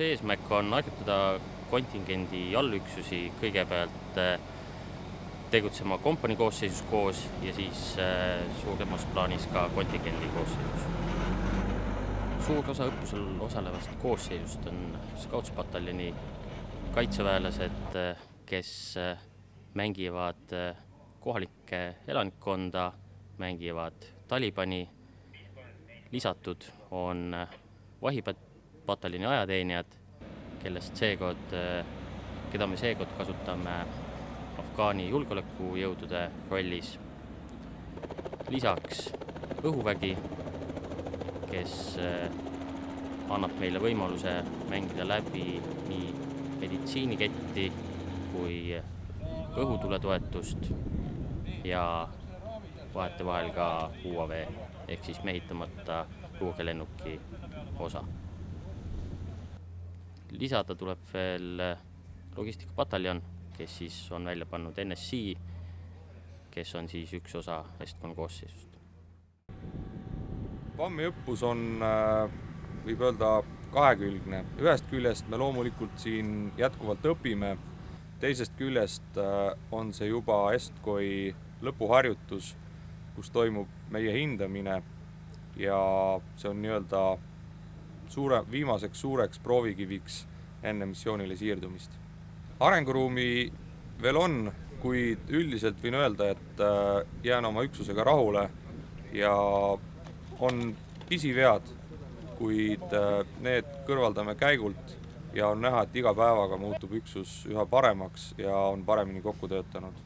Koolituse eesmärk on harjutada kontingendi allüksusi kõigepealt tegutsema kompanii koosseisus koos ja siis suuremas plaanis ka kontingendi koosseisus. Suur osa õppusel osalevast koosseisust on Scoutspataljoni kaitseväelased, kes mängivad kohalikke elanikkonda, mängivad Talibani. Lisatud on vahipataljoni ajateenijad, keda me seekord kasutame Afgaani julgeolekujõudude rollis. Lisaks õhuvägi, kes annab meile võimaluse mängida läbi nii meditsiiniketti kui õhutuletoetust ja vahetevahel ka UAV ehk siis mehitamata luurelennuki osa. Lisada tuleb veel logistikapataljon, kes siis on välja pannud NSC, kes on siis üks osa Estkon koosseisust. PAM-i õppus on, võib öelda, kahekülgne. Ühest küljest me loomulikult siin jätkuvalt õpime, teisest küljest on see juba Estkoi lõpuharjutus, kus toimub meie hindamine ja see on nii-öelda viimaseks suureks proovikiviks enne missioonile siirdumist. Arenguruumi veel on, kuid üldiselt võin öelda, et jään oma üksusega rahule ja on pisivead, kuid need kõrvaldame käigult ja on näha, et iga päevaga muutub üksus üha paremaks ja on paremini kokku töötanud.